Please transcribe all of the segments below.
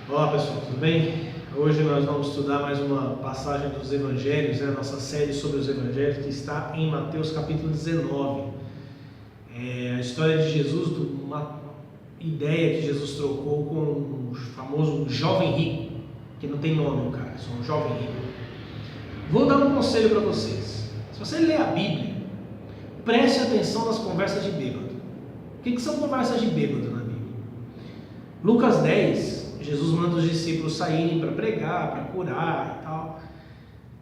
Olá pessoal, tudo bem? Hoje nós vamos estudar mais uma passagem dos Evangelhos, né? Nossa série sobre os Evangelhos, que está em Mateus capítulo 19. A história de Jesus, uma ideia que Jesus trocou com o famoso jovem rico, que não tem nome o cara, é só um jovem rico. Vou dar um conselho para vocês. Se você ler a Bíblia, preste atenção nas conversas de bêbado. O que são conversas de bêbado na Bíblia? Lucas 10, Jesus manda os discípulos saírem para pregar, para curar e tal.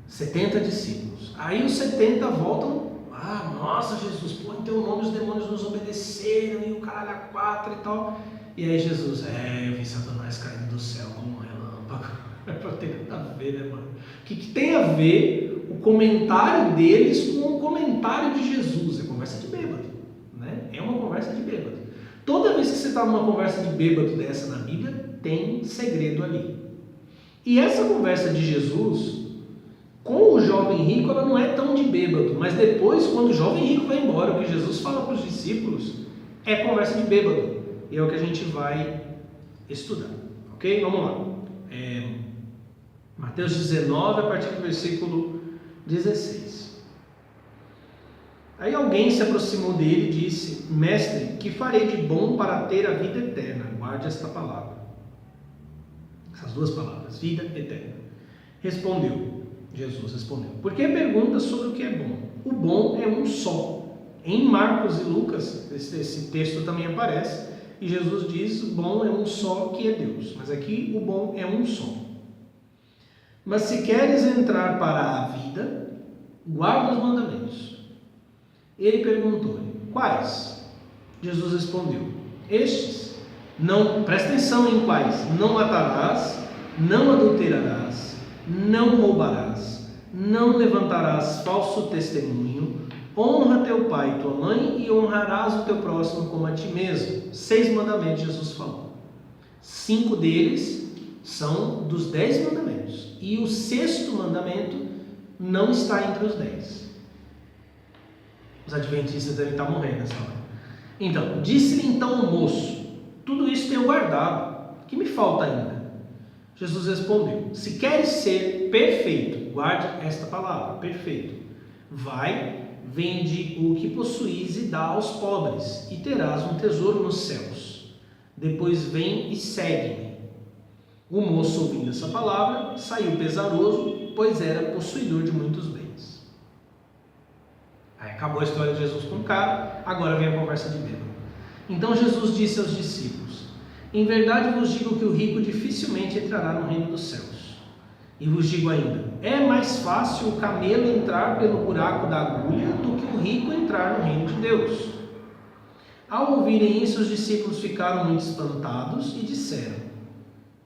70 discípulos. Aí os 70 voltam. Nossa, Jesus, em teu nome os demônios nos obedeceram e o caralho a 4 e tal. E aí Jesus, eu vi Satanás caindo do céu como um relâmpago. Não tem nada a ver, né, mano? O que tem a ver o comentário deles com o comentário de Jesus? É conversa de bêbado, né? É uma conversa de bêbado. Toda vez que você está numa conversa de bêbado dessa na Bíblia, tem segredo ali. E essa conversa de Jesus com o jovem rico, ela não é tão de bêbado, mas depois, quando o jovem rico vai embora, o que Jesus fala para os discípulos é conversa de bêbado. E é o que a gente vai estudar. Ok? Vamos lá. Mateus 19, a partir do versículo 16. Aí alguém se aproximou dele e disse: Mestre, que farei de bom para ter a vida eterna? Guarde esta palavra. Essas duas palavras, vida eterna. Jesus respondeu: por que pergunta sobre o que é bom? O bom é um só. Em Marcos e Lucas, esse texto também aparece, e Jesus diz: o bom é um só, que é Deus. Mas aqui o bom é um só. Mas se queres entrar para a vida, guarda os mandamentos. Ele perguntou-lhe: quais? Jesus respondeu: estes. Não, presta atenção em quais: não matarás, não adulterarás, não roubarás, não levantarás falso testemunho, honra teu pai e tua mãe e honrarás o teu próximo como a ti mesmo. 6 mandamentos Jesus falou. 5 deles são dos 10 mandamentos. E o 6º mandamento não está entre os 10. Os adventistas devem estar morrendo nessa hora. Então, disse-lhe então o moço: tudo isso tenho guardado, o que me falta ainda? Jesus respondeu: se queres ser perfeito, guarde esta palavra, perfeito. Vai, vende o que possuís e dá aos pobres, e terás um tesouro nos céus. Depois vem e segue-me. O moço, ouvindo essa palavra, saiu pesaroso, pois era possuidor de muitos bens. Aí acabou a história de Jesus com o cara, agora vem a conversa de bêbado. Então Jesus disse aos discípulos: em verdade vos digo que o rico dificilmente entrará no reino dos céus. E vos digo ainda: é mais fácil o camelo entrar pelo buraco da agulha do que o rico entrar no reino de Deus. Ao ouvirem isso, os discípulos ficaram muito espantados e disseram: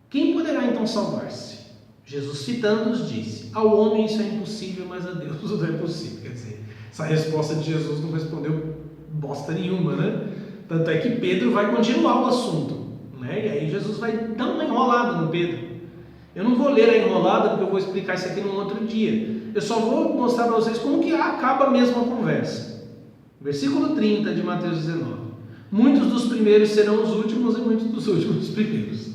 quem poderá então salvar-se? Jesus, fitando-os, disse: ao homem isso é impossível, mas a Deus tudo é possível. Quer dizer, essa resposta de Jesus não respondeu bosta nenhuma, né? Tanto é que Pedro vai continuar o assunto, né? E aí Jesus vai dar uma enrolada no Pedro. Eu não vou ler a enrolada porque eu vou explicar isso aqui num outro dia. Eu só vou mostrar para vocês como que acaba mesmo a conversa. Versículo 30 de Mateus 19. Muitos dos primeiros serão os últimos e muitos dos últimos os primeiros.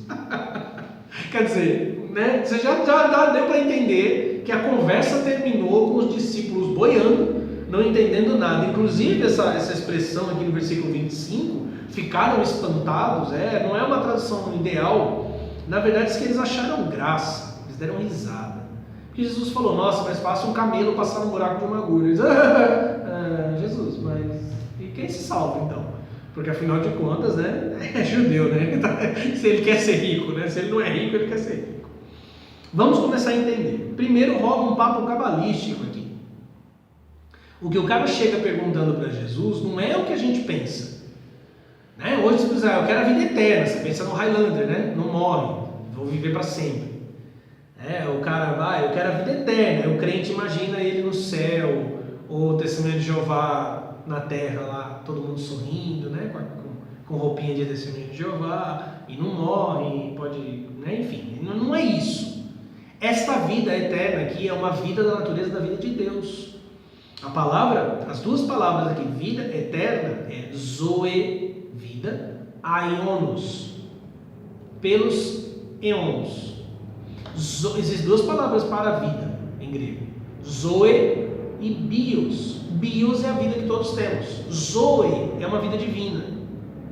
Quer dizer, né? Você já deu para entender que a conversa terminou com os discípulos boiando, não entendendo nada. Inclusive essa expressão aqui no versículo 25, ficaram espantados, não é uma tradução ideal. Na verdade, é que eles acharam graça, eles deram risada. Porque Jesus falou: nossa, mais fácil um camelo passar no buraco de uma agulha. Eles, Jesus, mas e quem se salva então? Porque afinal de contas, né, é judeu, né? Se ele quer ser rico, né? Se ele não é rico, ele quer ser rico. Vamos começar a entender. Primeiro rola um papo cabalístico aqui. O que o cara chega perguntando para Jesus não é o que a gente pensa, né? Hoje você pensa: eu quero a vida eterna. Você pensa no Highlander, né? Não morre, vou viver para sempre. O cara vai: eu quero a vida eterna. O crente imagina ele no céu, ou o testemunho de Jeová na terra lá, todo mundo sorrindo, né? Com roupinha de testemunho de Jeová, e não morre, pode, né? Enfim, não é isso. Esta vida eterna aqui é uma vida da natureza da vida de Deus. A palavra, as duas palavras aqui, vida eterna, Zoe, vida, Aionos. Pelos eons. Existem duas palavras para a vida em grego: zoe e bios. Bios é a vida que todos temos. Zoe é uma vida divina,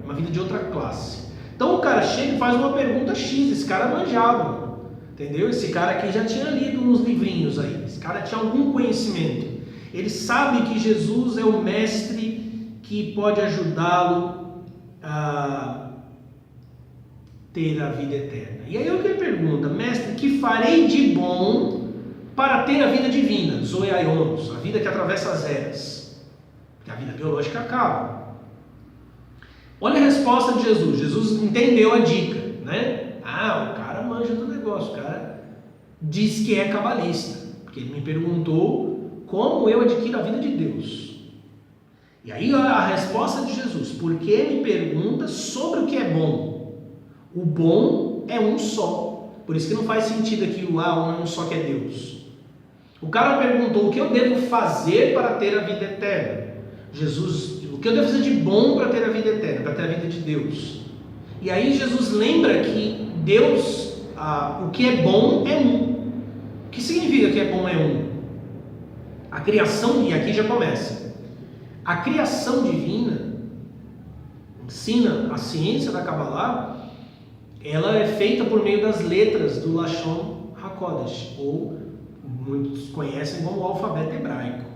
uma vida de outra classe. Então o cara chega e faz uma pergunta X, esse cara manjava, entendeu? Esse cara aqui já tinha lido uns livrinhos aí, esse cara tinha algum conhecimento. Ele sabe que Jesus é o mestre que pode ajudá-lo a ter a vida eterna. E aí ele pergunta: mestre, que farei de bom para ter a vida divina? Zoeionos, a vida que atravessa as eras. Porque a vida biológica acaba. Olha a resposta de Jesus. Jesus entendeu a dica, né? O cara manja do negócio, o cara diz que é cabalista, porque ele me perguntou como eu adquiro a vida de Deus. E aí a resposta de Jesus: porque me pergunta sobre o que é bom? O bom é um só. Por isso que não faz sentido aqui um é um só que é Deus. O cara perguntou: o que eu devo fazer para ter a vida eterna? Jesus: o que eu devo fazer de bom para ter a vida eterna, para ter a vida de Deus? E aí Jesus lembra que Deus, o que é bom é um. O que significa que é bom é um? A criação, e aqui já começa. A criação divina ensina a ciência da Kabbalah, ela é feita por meio das letras do Lashon HaKodesh, ou muitos conhecem como o alfabeto hebraico.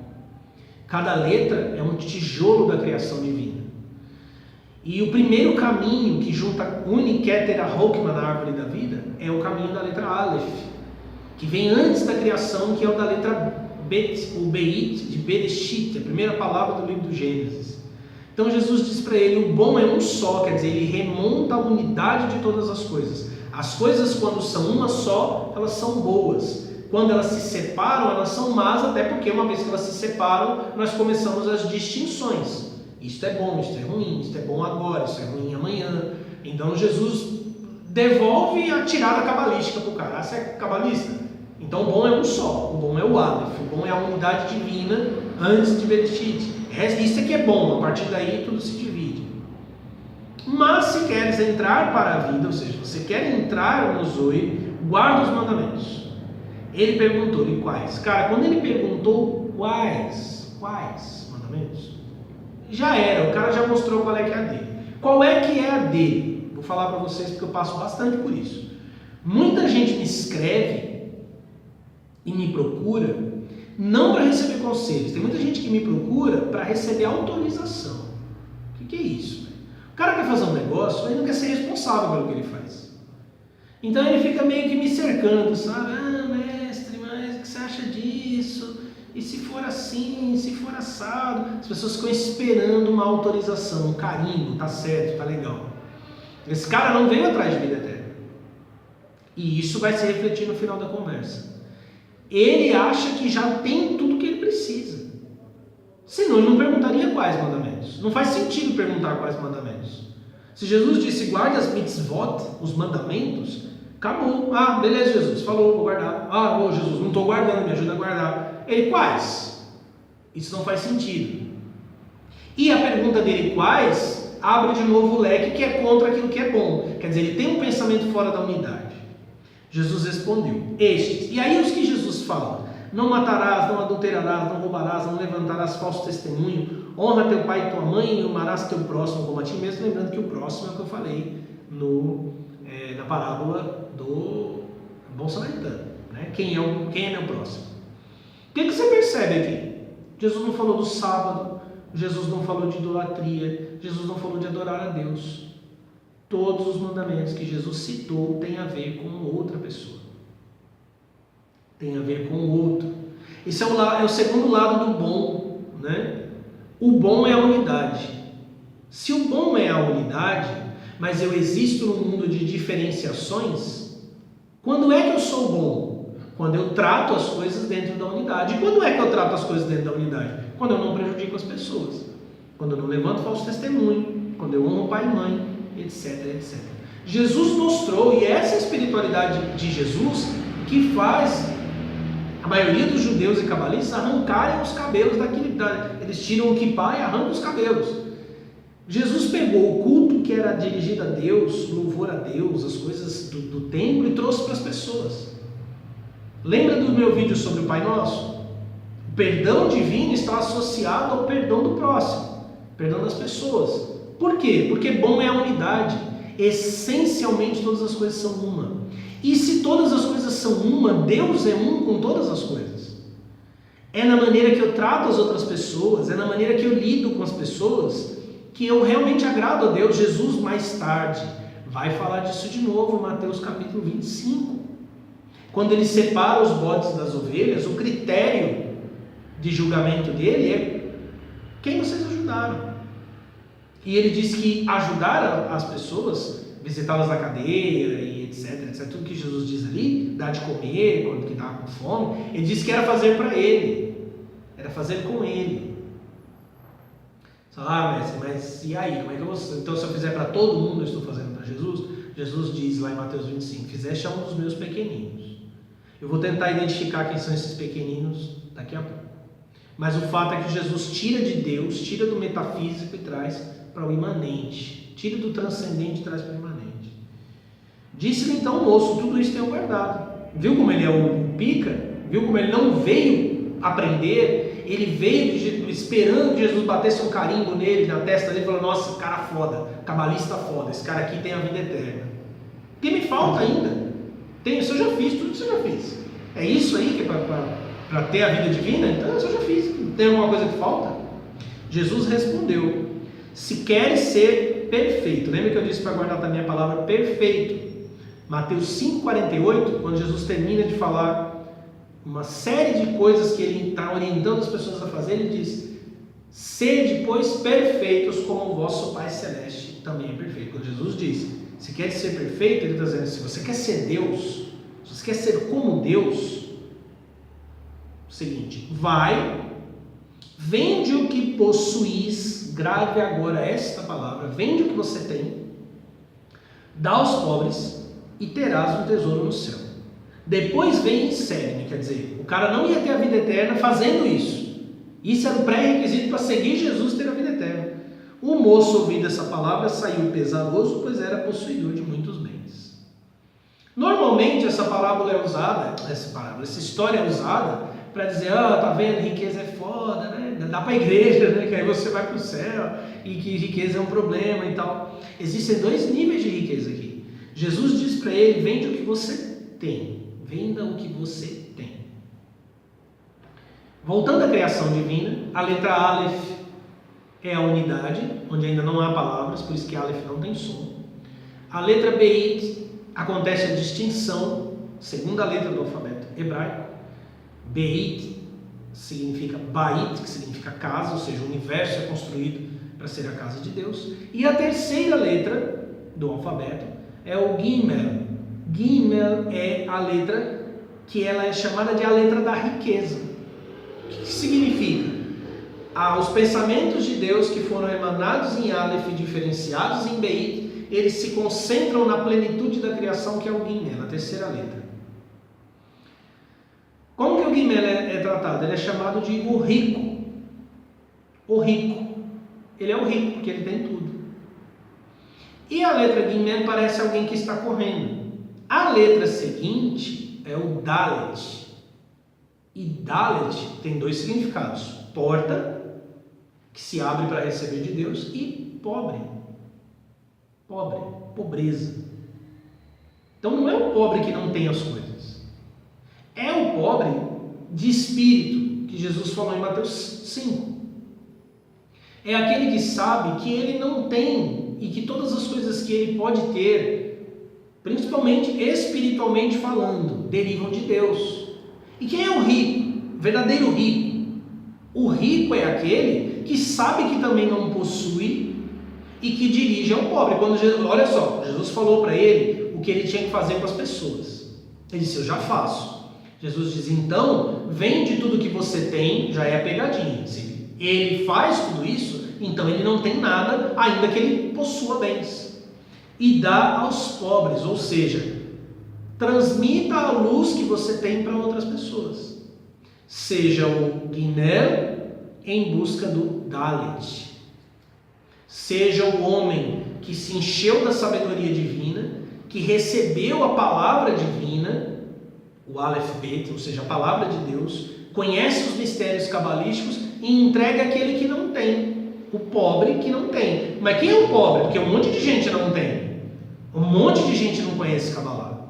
Cada letra é um tijolo da criação divina. E o primeiro caminho que junta Uni, Keter, Hokmah na árvore da vida é o caminho da letra Aleph, que vem antes da criação, que é o da letra Bet, o Beit, de Bereshit, a primeira palavra do livro do Gênesis. Então Jesus diz para ele: o bom é um só, quer dizer, ele remonta a unidade de todas as coisas. As coisas, quando são uma só, elas são boas. Quando elas se separam, elas são más, até porque uma vez que elas se separam, nós começamos as distinções. Isto é bom, isto é ruim, isto é bom agora, isto é ruim amanhã. Então Jesus devolve a tirada cabalística para o cara. Você é cabalista? Então o bom é um só, o bom é o Aleph, o bom é a unidade divina antes de Bereshit. Isso é que é bom, a partir daí tudo se divide. Mas se queres entrar para a vida, ou seja, você quer entrar no Zoe, guarda os mandamentos. Ele perguntou-lhe quais. Cara, quando ele perguntou quais mandamentos, já era, o cara já mostrou qual é que é a dele. Qual é que é a dele? Vou falar para vocês porque eu passo bastante por isso. Muita gente me escreve e me procura não para receber conselhos. Tem muita gente que me procura para receber autorização. O que é isso? O cara quer fazer um negócio, ele não quer ser responsável pelo que ele faz. Então ele fica meio que me cercando, sabe? Mestre, mas o que você acha disso? E se for assim, se for assado? As pessoas ficam esperando uma autorização, um carimbo, tá certo, tá legal. Esse cara não veio atrás de vida eterna. E isso vai se refletir no final da conversa. Ele acha que já tem tudo que ele precisa. Senão ele não perguntaria quais mandamentos. Não faz sentido perguntar quais mandamentos. Se Jesus disse guarde as mitzvot, os mandamentos, acabou. Beleza, Jesus, falou, vou guardar. Jesus, não estou guardando, me ajuda a guardar. Ele, quais? Isso não faz sentido. E a pergunta dele, quais, abre de novo o leque que é contra aquilo que é bom. Quer dizer, ele tem um pensamento fora da unidade. Jesus respondeu: estes. E aí os que Jesus fala: não matarás, não adulterarás, não roubarás, não levantarás falso testemunho, honra teu pai e tua mãe e amarás teu próximo como a ti mesmo. Lembrando que o próximo é o que eu falei na parábola do bom samaritano, né? Quem é meu próximo? O que você percebe aqui? Jesus não falou do sábado, Jesus não falou de idolatria, Jesus não falou de adorar a Deus. Todos os mandamentos que Jesus citou têm a ver com outra pessoa. Tem a ver com o outro. Esse é o segundo lado do bom, né? O bom é a unidade. Se o bom é a unidade, mas eu existo num mundo de diferenciações, quando é que eu sou bom? Quando eu trato as coisas dentro da unidade. E quando é que eu trato as coisas dentro da unidade? Quando eu não prejudico as pessoas. Quando eu não levanto falso testemunho. Quando eu honro pai e mãe. Etc, etc. Jesus mostrou, e essa é a espiritualidade de Jesus que faz a maioria dos judeus e cabalistas arrancarem os cabelos eles tiram o kippah e arrancam os cabelos. Jesus pegou o culto que era dirigido a Deus, louvor a Deus, as coisas do templo, e trouxe para as pessoas. Lembra do meu vídeo sobre o Pai Nosso? O perdão divino está associado ao perdão do próximo, perdão das pessoas. Por quê? Porque bom é a unidade. Essencialmente todas as coisas são uma. E se todas as coisas são uma, Deus é um com todas as coisas. É na maneira que eu trato as outras pessoas, é na maneira que eu lido com as pessoas, que eu realmente agrado a Deus. Jesus mais tarde vai falar disso de novo, Mateus capítulo 25. Quando ele separa os bodes das ovelhas, o critério de julgamento dele é quem vocês ajudaram. E ele diz que ajudar as pessoas, visitá-las na cadeia e etc, tudo que Jesus diz ali, dar de comer quando que estava com fome, ele disse que era fazer para ele, era fazer com ele. Mas e aí, como é que eu vou? Então se eu fizer para todo mundo, eu estou fazendo para Jesus? Jesus diz lá em Mateus 25, fizeste a um dos meus pequeninos. Eu vou tentar identificar quem são esses pequeninos daqui a pouco. Mas o fato é que Jesus tira de Deus, tira do metafísico e traz para o imanente. Tira do transcendente e traz para o imanente. Disse-lhe então o moço, tudo isso tenho guardado. Viu como ele é o pica? Viu como ele não veio aprender? Ele veio esperando que Jesus batesse um carimbo nele, na testa dele, e falou, nossa, cara foda, cabalista foda, esse cara aqui tem a vida eterna. O que me falta ainda? Isso eu já fiz, tudo isso eu já fiz. É isso aí que é para ter a vida divina? Então isso eu já fiz. Tem alguma coisa que falta? Jesus respondeu, se queres ser perfeito, lembra que eu disse para guardar também a palavra perfeito? Mateus 5,48, quando Jesus termina de falar uma série de coisas que ele está orientando as pessoas a fazer, ele diz, sede, pois, perfeitos como o vosso Pai Celeste também é perfeito. Quando Jesus diz, se quer ser perfeito, ele está dizendo, se você quer ser Deus, se você quer ser como Deus, o seguinte, vai, vende o que possuís, grave agora esta palavra, vende o que você tem, dá aos pobres e terás um tesouro no céu. Depois vem e segue-me, quer dizer, o cara não ia ter a vida eterna fazendo isso. Isso era o pré-requisito para seguir Jesus ter a vida eterna. O moço, ouvindo essa palavra, saiu pesaroso, pois era possuidor de muitos bens. Normalmente essa parábola é usada, essa história é usada para dizer, tá vendo, riqueza é foda, né? Dá para a igreja, né? Que aí você vai para o céu e que riqueza é um problema e tal. Existem dois níveis de riqueza aqui. Jesus diz para ele, vende o que você tem. Venda o que você tem. Voltando à criação divina, a letra Aleph é a unidade, onde ainda não há palavras, por isso que Aleph não tem som. A letra Beit acontece a distinção, segunda letra do alfabeto hebraico. Beit significa Bait, que significa casa, ou seja, o universo é construído para ser a casa de Deus. E a terceira letra do alfabeto é o Gimel. Gimel é a letra que ela é chamada de a letra da riqueza. O que significa? Os pensamentos de Deus que foram emanados em Aleph e diferenciados em Beit, eles se concentram na plenitude da criação, que é o Gimel, a terceira letra. Como que o Gimel é tratado? Ele é chamado de o rico. O rico. Ele é o rico, porque ele tem tudo. E a letra Gimel parece alguém que está correndo. A letra seguinte é o Dalet. E Dalet tem dois significados. Porta, que se abre para receber de Deus, e pobre. Pobre, pobreza. Então não é o pobre que não tem as coisas. É o pobre de espírito, que Jesus falou em Mateus 5. É aquele que sabe que ele não tem e que todas as coisas que ele pode ter, principalmente espiritualmente falando, derivam de Deus. E quem é o rico? O verdadeiro rico. O rico é aquele que sabe que também não possui e que dirige ao pobre. Quando Jesus, olha só, Jesus falou para ele o que ele tinha que fazer com as pessoas. Ele disse, eu já faço. Jesus diz, então, vende tudo que você tem, já é a pegadinha. Se ele faz tudo isso, então ele não tem nada, ainda que ele possua bens. E dá aos pobres, ou seja, transmita a luz que você tem para outras pessoas. Seja o Gimel em busca do Dalet. seja o homem que se encheu da sabedoria divina, que recebeu a palavra divina, o Aleph Bet, ou seja, a palavra de Deus, conhece os mistérios cabalísticos e entrega aquele que não tem, o pobre que não tem. Mas quem é o pobre? Porque um monte de gente não tem. Um monte de gente não conhece Cabalá.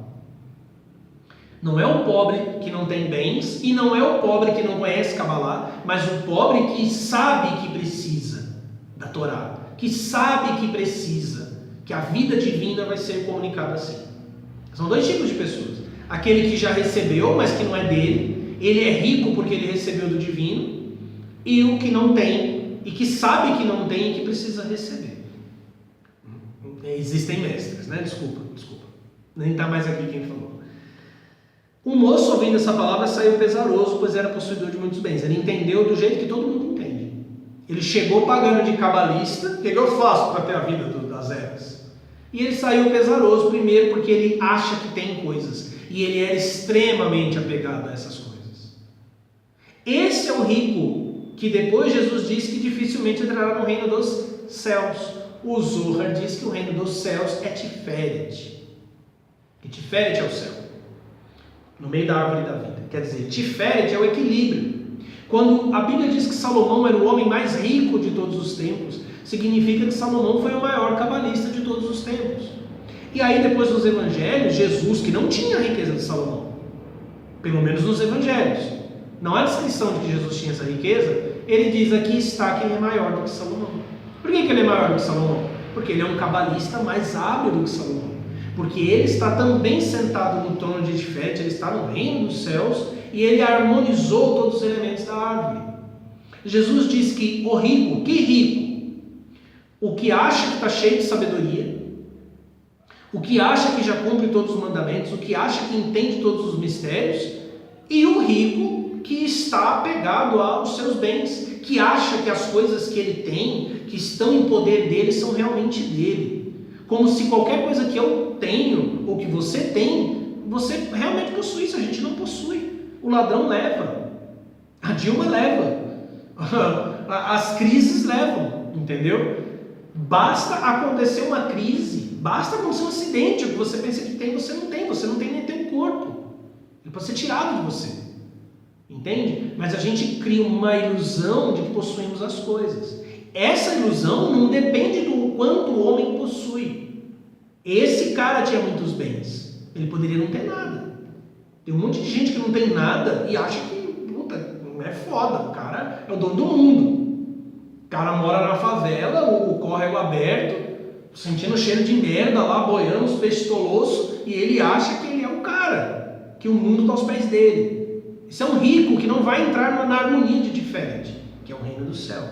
Não é o pobre que não tem bens e não é o pobre que não conhece Cabalá, mas o pobre que sabe que precisa da Torá, que sabe que precisa, que a vida divina vai ser comunicada assim. São dois tipos de pessoas. Aquele que já recebeu, mas que não é dele, ele é rico porque ele recebeu do divino, e o que não tem, e que sabe que não tem e que precisa receber. Existem mestres, né? Desculpa. Nem está mais aqui quem falou. O moço, ouvindo essa palavra, saiu pesaroso, pois era possuidor de muitos bens. Ele entendeu do jeito que todo mundo entende. Ele chegou pagando de cabalista. O que eu faço para ter a vida das eras? E ele saiu pesaroso, primeiro porque ele acha que tem coisas. E ele era extremamente apegado a essas coisas. Esse é o rico que depois Jesus disse que dificilmente entrará no reino dos céus. O Zohar diz que o reino dos céus é Tiferet. E Tiferet é o céu, no meio da árvore da vida. Quer dizer, Tiferet é o equilíbrio. Quando a Bíblia diz que Salomão era o homem mais rico de todos os tempos, significa que Salomão foi o maior cabalista de todos os tempos. E aí depois nos evangelhos, Jesus, que não tinha a riqueza de Salomão, pelo menos nos evangelhos, não há descrição de que Jesus tinha essa riqueza, ele diz: aqui está quem é maior do que Salomão. Por que ele é maior do que Salomão? Porque ele é um cabalista mais hábil do que Salomão. Porque ele está também sentado no trono de Tiferet, ele está no reino dos céus, e ele harmonizou todos os elementos da árvore. Jesus diz que o rico, que rico? O que acha que está cheio de sabedoria, o que acha que já cumpre todos os mandamentos, o que acha que entende todos os mistérios, e o rico que está apegado aos seus bens, que acha que as coisas que ele tem, que estão em poder dele, são realmente dele. Como se qualquer coisa que eu tenho, ou que você tem, você realmente possui. Isso a gente não possui. O ladrão leva, a Dilma leva, as crises levam, entendeu? Basta acontecer uma crise, basta acontecer um acidente, o que você pensa que tem, você não tem nem tem um corpo. Ele pode ser tirado de você, entende? Mas a gente cria uma ilusão de que possuímos as coisas. Essa ilusão não depende do quanto o homem possui. Esse cara tinha muitos bens, ele poderia não ter nada. Tem um monte de gente que não tem nada e acha que, puta, não é foda, o cara é o dono do mundo. O cara mora na favela, o córrego aberto, sentindo o cheiro de merda lá, boiando os peixes toloços, e ele acha que ele é o cara, que o mundo está aos pés dele. Isso é um rico que não vai entrar na harmonia de Tiferet, que é o reino do céu.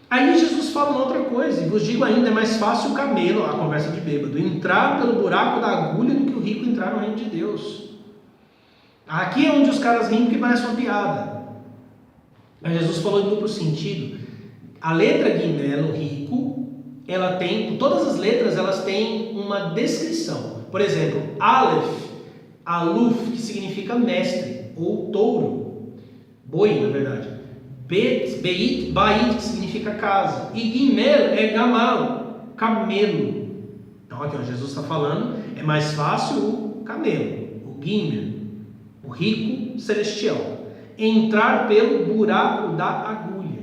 Aí Jesus fala uma outra coisa: e vos digo ainda, é mais fácil o camelo, a conversa de bêbado, entrar pelo buraco da agulha do que o rico entrar no reino de Deus. Aqui é onde os caras riem que parece uma piada. Mas Jesus falou em duplo sentido. A letra Guiné, no rico, ela tem, todas as letras elas têm uma descrição. Por exemplo, Aleph, Aluf, que significa mestre, ou touro, boi na verdade. Beit, Bait, que significa casa. E Gimel é gamal, camelo. Então aqui ó, Jesus está falando, é mais fácil o camelo, o Gimel, o rico celestial, entrar pelo buraco da agulha.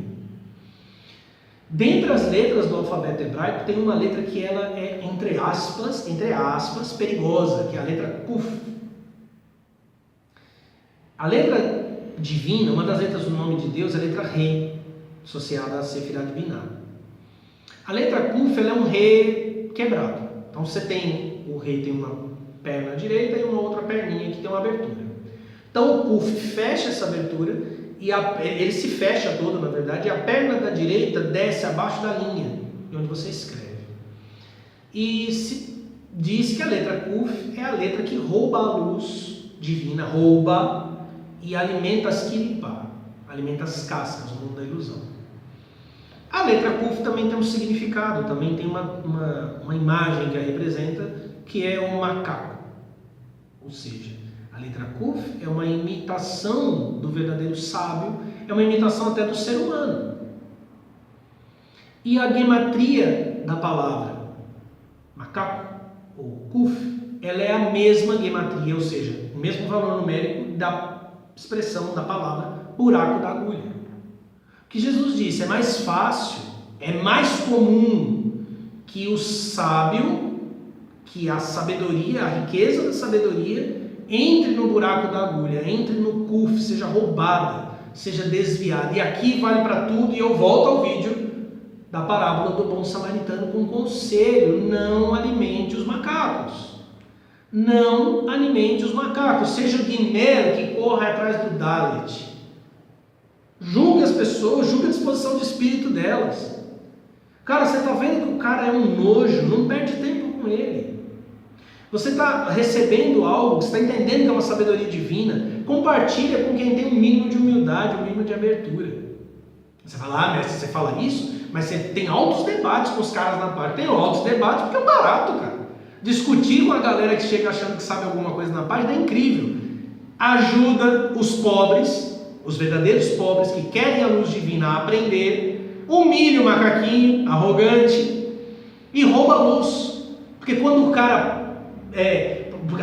Dentre as letras do alfabeto hebraico, tem uma letra que ela é, entre aspas, perigosa, que é a letra Kuf. A letra divina, uma das letras do nome de Deus, é a letra Re, associada a Sefirah de Binah. A letra Kuf, ela é um Re quebrado. Então você tem, o Re tem uma perna direita e uma outra perninha que tem uma abertura. Então o Kuf fecha essa abertura, e ele se fecha todo, na verdade, e a perna da direita desce abaixo da linha de onde você escreve. E se diz que a letra Kuf é a letra que rouba a luz divina, rouba e alimenta as kilipá, alimenta as cascas, o mundo da ilusão. A letra Kuf também tem um significado, também tem uma imagem que a representa, que é um macaco. Ou seja, a letra Kuf é uma imitação do verdadeiro sábio, é uma imitação até do ser humano. E a gematria da palavra macaco, ou kuf, ela é a mesma gematria, ou seja, o mesmo valor numérico da expressão da palavra buraco da agulha. O que Jesus disse, é mais fácil, é mais comum que o sábio, que a sabedoria, a riqueza da sabedoria, entre no buraco da agulha, entre no kuf, seja roubada, seja desviada. E aqui vale para tudo, e eu volto ao vídeo da parábola do bom samaritano com conselho: não alimente os macacos. Não alimente os macacos. Seja o guiné que corre atrás do Dalet. Julgue as pessoas, julgue a disposição de espírito delas. Cara, você está vendo que o cara é um nojo, não perde tempo com ele. Você está recebendo algo, você está entendendo que é uma sabedoria divina, compartilha com quem tem um mínimo de humildade, um mínimo de abertura. Você fala, mestre, você fala isso, mas você tem altos debates com os caras na parte. Tem altos debates porque é barato, cara. Discutir com a galera que chega achando que sabe alguma coisa na página é incrível. Ajuda os pobres, os verdadeiros pobres que querem a luz divina a aprender, humilha o macaquinho arrogante e rouba a luz. Porque quando o cara...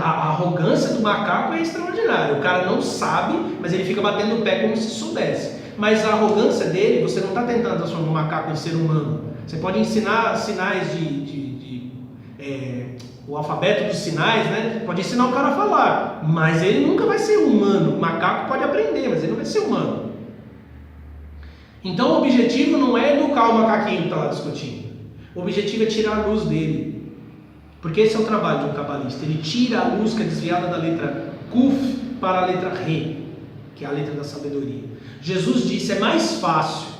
a arrogância do macaco é extraordinária. O cara não sabe, mas ele fica batendo o pé como se soubesse. Mas a arrogância dele, você não está tentando transformar o macaco em ser humano. Você pode ensinar sinais o alfabeto dos sinais, né? Pode ensinar o cara a falar, mas ele nunca vai ser humano. O macaco pode aprender, mas ele não vai ser humano. Então o objetivo não é educar o macaquinho que está lá discutindo. O objetivo é tirar a luz dele. Porque esse é o trabalho de um cabalista. Ele tira a luz que é desviada da letra Kuf para a letra Re, que é a letra da sabedoria. Jesus disse, é mais fácil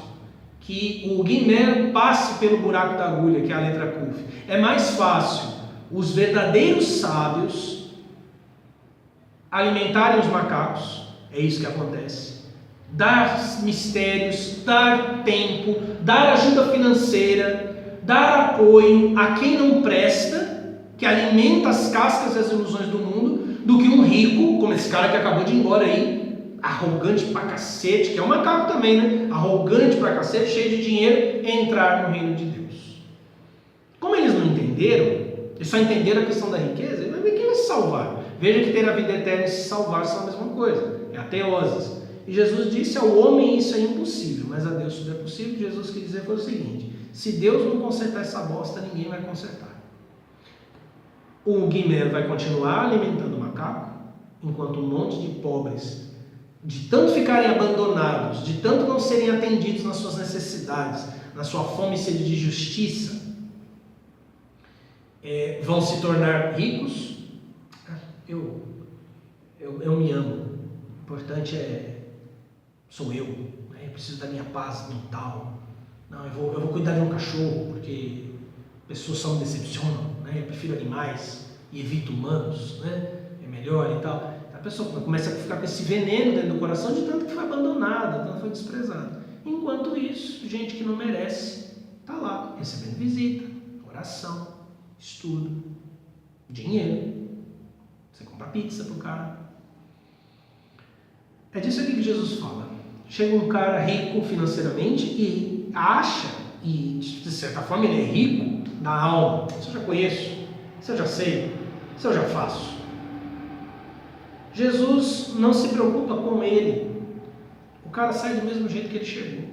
que o guiné passe pelo buraco da agulha, que é a letra Kuf. É mais fácil os verdadeiros sábios alimentarem os macacos. É isso que acontece. Dar mistérios, dar tempo, dar ajuda financeira, dar apoio a quem não presta, que alimenta as cascas e as ilusões do mundo, do que um rico, como esse cara que acabou de ir embora aí, arrogante pra cacete, que é um macaco também, né? Arrogante pra cacete, cheio de dinheiro, entrar no reino de Deus. Como eles não entenderam, eles só entenderam a questão da riqueza, ele vai ver quem vai se salvar. Veja que ter a vida eterna e se salvar são a mesma coisa, é a teoses. E Jesus disse ao homem isso é impossível, mas a Deus tudo é possível. Jesus quis dizer foi o seguinte: se Deus não consertar essa bosta, ninguém vai consertar. O guiné vai continuar alimentando o macaco, enquanto um monte de pobres, de tanto ficarem abandonados, de tanto não serem atendidos nas suas necessidades, na sua fome e sede de justiça, vão se tornar ricos. Eu me amo. O importante sou eu. Eu preciso da minha paz mental. Não, eu vou cuidar de um cachorro, porque pessoas só me decepcionam. Eu prefiro animais e evito humanos. É melhor e tal. A pessoa começa a ficar com esse veneno dentro do coração de tanto que foi abandonada, tanto que foi desprezada. Enquanto isso, gente que não merece está lá, recebendo visita, oração, estudo, dinheiro. Você compra pizza pro cara. É disso aqui que Jesus fala. Chega um cara rico financeiramente e acha, e de certa forma ele é rico na alma. Isso eu já conheço, isso eu já sei, isso eu já faço. Jesus não se preocupa com ele. O cara sai do mesmo jeito que ele chegou.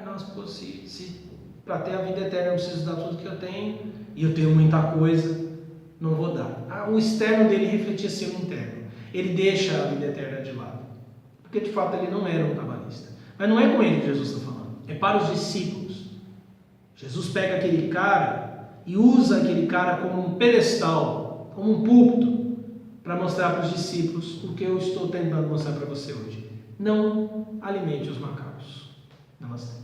Não, se para ter a vida eterna eu preciso dar tudo que eu tenho, e eu tenho muita coisa, não vou dar. O externo dele refletia seu interno. Ele deixa a vida eterna de lado. Porque de fato ele não era um cabalista. Mas não é com ele que Jesus está falando. É para os discípulos. Jesus pega aquele cara e usa aquele cara como um pedestal, como um púlpito, para mostrar para os discípulos o que eu estou tentando mostrar para você hoje. Não alimente os macacos. Namastê.